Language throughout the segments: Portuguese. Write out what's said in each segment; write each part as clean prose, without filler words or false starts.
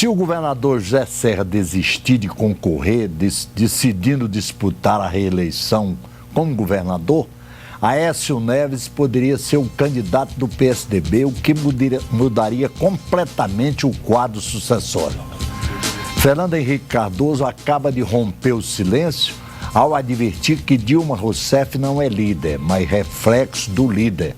Se o governador José Serra desistir de concorrer, decidindo disputar a reeleição como governador, Aécio Neves poderia ser o candidato do PSDB, o que mudaria completamente o quadro sucessório. Fernando Henrique Cardoso acaba de romper o silêncio ao advertir que Dilma Rousseff não é líder, mas reflexo do líder.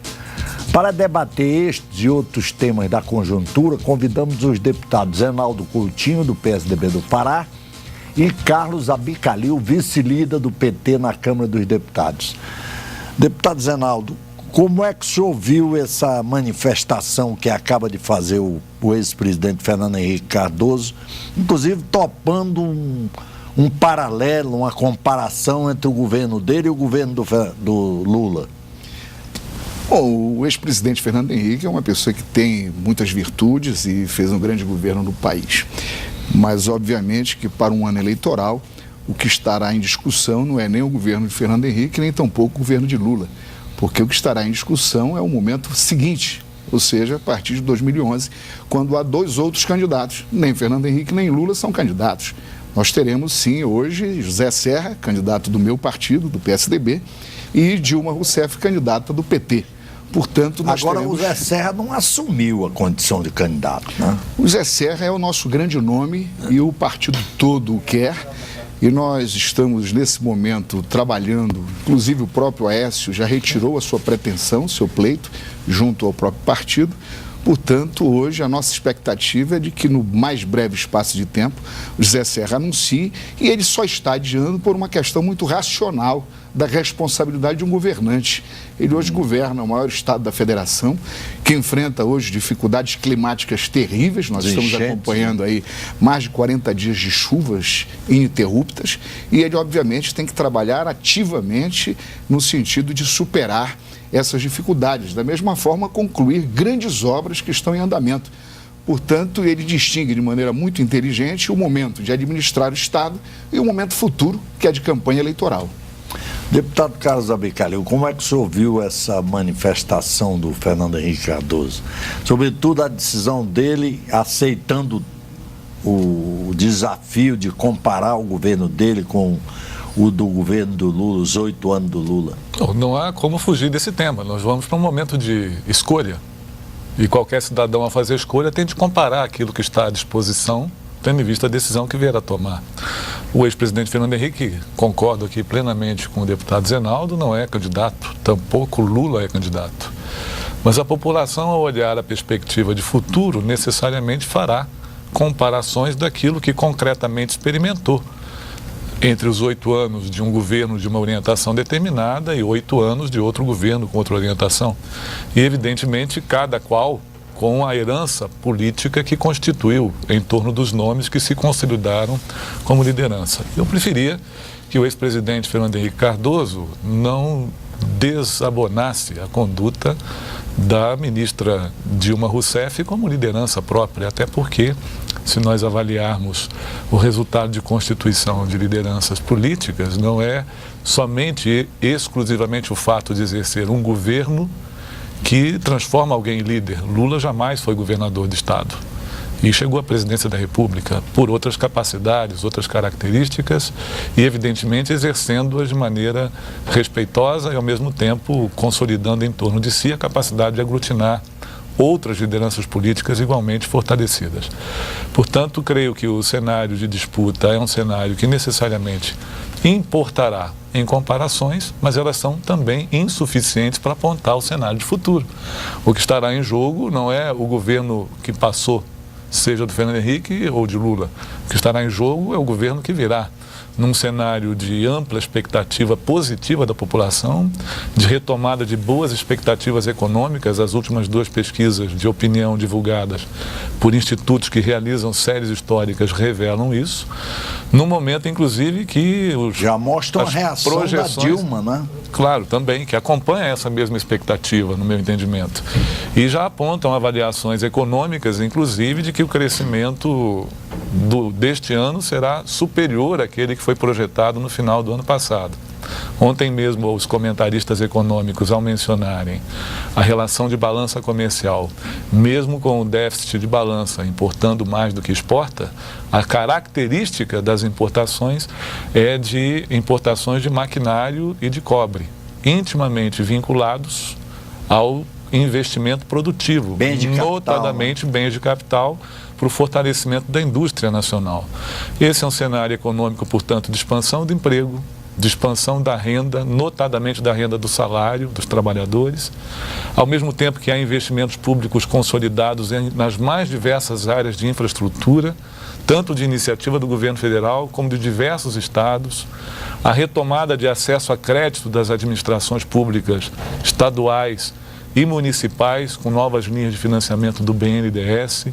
Para debater estes e outros temas da conjuntura, convidamos os deputados Zenaldo Coutinho, do PSDB do Pará, e Carlos Abicalil, vice-líder do PT na Câmara dos Deputados. Deputado Zenaldo, como é que o senhor viu essa manifestação que acaba de fazer o ex-presidente Fernando Henrique Cardoso, inclusive topando um paralelo, uma comparação entre o governo dele e o governo do Lula? Bom, o ex-presidente Fernando Henrique é uma pessoa que tem muitas virtudes e fez um grande governo no país. Mas, obviamente, que para um ano eleitoral, o que estará em discussão não é nem o governo de Fernando Henrique, nem tampouco o governo de Lula. Porque o que estará em discussão é o momento seguinte, ou seja, a partir de 2011, quando há dois outros candidatos. Nem Fernando Henrique nem Lula são candidatos. Nós teremos, sim, hoje, José Serra, candidato do meu partido, do PSDB, e Dilma Rousseff, candidata do PT. Portanto, nós Agora, teremos... o Zé Serra não assumiu a condição de candidato, né? O Zé Serra é o nosso grande nome e o partido todo o quer. E nós estamos, nesse momento, trabalhando, inclusive o próprio Aécio já retirou a sua pretensão, seu pleito, junto ao próprio partido. Portanto, hoje a nossa expectativa é de que no mais breve espaço de tempo o José Serra anuncie, e ele só está adiando por uma questão muito racional da responsabilidade de um governante. Ele hoje governa o maior estado da federação, que enfrenta hoje dificuldades climáticas terríveis. Nós estamos acompanhando aí mais de 40 dias de chuvas ininterruptas, e ele obviamente tem que trabalhar ativamente no sentido de superar essas dificuldades, da mesma forma concluir grandes obras que estão em andamento. Portanto, ele distingue de maneira muito inteligente o momento de administrar o Estado e o momento futuro, que é de campanha eleitoral. Deputado Carlos Abicalil, como é que o senhor viu essa manifestação do Fernando Henrique Cardoso? Sobretudo a decisão dele aceitando o desafio de comparar o governo dele com o do governo do Lula, os 8 anos do Lula. Não há como fugir desse tema. Nós vamos para um momento de escolha. E qualquer cidadão a fazer escolha tem de comparar aquilo que está à disposição, tendo em vista a decisão que vier a tomar. O ex-presidente Fernando Henrique, concordo aqui plenamente com o deputado Zenaldo, não é candidato, tampouco Lula é candidato. Mas a população, ao olhar a perspectiva de futuro, necessariamente fará comparações daquilo que concretamente experimentou entre os 8 anos de um governo de uma orientação determinada e 8 anos de outro governo com outra orientação. E, evidentemente, cada qual com a herança política que constituiu em torno dos nomes que se consolidaram como liderança. Eu preferia que o ex-presidente Fernando Henrique Cardoso não desabonasse a conduta da ministra Dilma Rousseff como liderança própria, até porque, se nós avaliarmos o resultado de constituição de lideranças políticas, não é somente e exclusivamente o fato de exercer um governo que transforma alguém em líder. Lula jamais foi governador de Estado e chegou à presidência da República por outras capacidades, outras características e, evidentemente, exercendo-as de maneira respeitosa e, ao mesmo tempo, consolidando em torno de si a capacidade de aglutinar outras lideranças políticas igualmente fortalecidas. Portanto, creio que o cenário de disputa é um cenário que necessariamente importará em comparações, mas elas são também insuficientes para apontar o cenário de futuro. O que estará em jogo não é o governo que passou, seja do Fernando Henrique ou de Lula. O que estará em jogo é o governo que virá, num cenário de ampla expectativa positiva da população, de retomada de boas expectativas econômicas. As últimas 2 pesquisas de opinião divulgadas por institutos que realizam séries históricas revelam isso, no momento, inclusive, que já mostram a reação projeções, da Dilma, né? Claro, também, que acompanha essa mesma expectativa, no meu entendimento. E já apontam avaliações econômicas, inclusive, de que o crescimento deste ano será superior àquele que foi projetado no final do ano passado. Ontem mesmo os comentaristas econômicos, ao mencionarem a relação de balança comercial, mesmo com o déficit de balança importando mais do que exporta, a característica das importações é de importações de maquinário e de cobre, intimamente vinculados ao investimento produtivo, notadamente bens de capital, para o fortalecimento da indústria nacional. Esse é um cenário econômico, portanto, de expansão do emprego, de expansão da renda, notadamente da renda do salário dos trabalhadores, ao mesmo tempo que há investimentos públicos consolidados nas mais diversas áreas de infraestrutura, tanto de iniciativa do governo federal como de diversos estados, a retomada de acesso a crédito das administrações públicas estaduais e municipais, com novas linhas de financiamento do BNDES,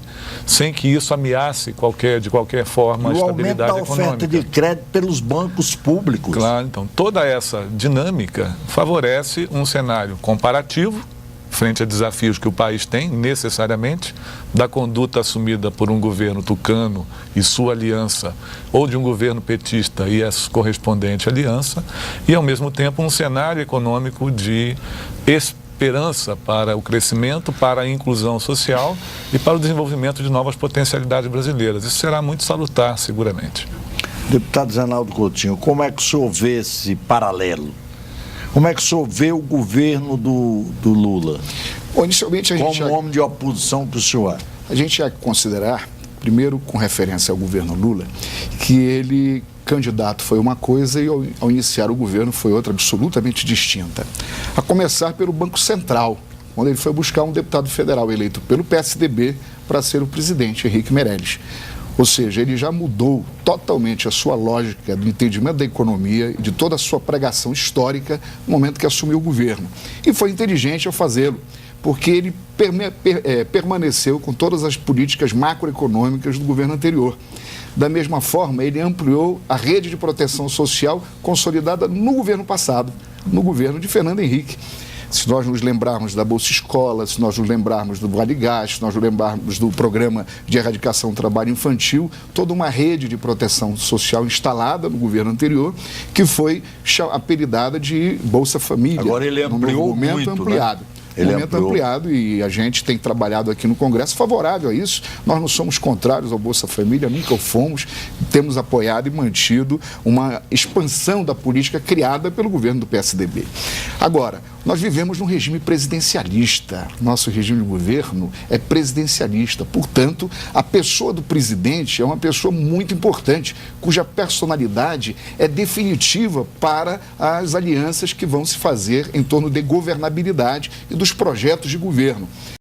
sem que isso ameace de qualquer forma a estabilidade econômica. O aumento da oferta de crédito pelos bancos públicos. Claro, então, toda essa dinâmica favorece um cenário comparativo, frente a desafios que o país tem, necessariamente, da conduta assumida por um governo tucano e sua aliança, ou de um governo petista e a correspondente aliança, e, ao mesmo tempo, um cenário econômico de esperança para o crescimento, para a inclusão social e para o desenvolvimento de novas potencialidades brasileiras. Isso será muito salutar, seguramente. Deputado Zenaldo Coutinho, como é que o senhor vê esse paralelo? Como é que o senhor vê o governo do Lula? Bom, inicialmente como homem de oposição que o senhor é? A gente ia considerar, primeiro com referência ao governo Lula, que ele, candidato, foi uma coisa e ao iniciar o governo foi outra absolutamente distinta. A começar pelo Banco Central, onde ele foi buscar um deputado federal eleito pelo PSDB para ser o presidente, Henrique Meirelles. Ou seja, ele já mudou totalmente a sua lógica do entendimento da economia e de toda a sua pregação histórica no momento que assumiu o governo. E foi inteligente ao fazê-lo, porque ele permaneceu com todas as políticas macroeconômicas do governo anterior. Da mesma forma, ele ampliou a rede de proteção social consolidada no governo passado, no governo de Fernando Henrique. Se nós nos lembrarmos da Bolsa Escola, se nós nos lembrarmos do Vale Gás, se nós nos lembrarmos do Programa de Erradicação do Trabalho Infantil, toda uma rede de proteção social instalada no governo anterior, que foi apelidada de Bolsa Família. Agora ele ampliou muito, ampliado. Né? Ele ampliado e a gente tem trabalhado aqui no Congresso favorável a isso. Nós não somos contrários ao Bolsa Família, nunca o fomos. Temos apoiado e mantido uma expansão da política criada pelo governo do PSDB. Agora, nós vivemos num regime presidencialista. Nosso regime de governo é presidencialista. Portanto, a pessoa do presidente é uma pessoa muito importante, cuja personalidade é definitiva para as alianças que vão se fazer em torno de governabilidade e dos projetos de governo.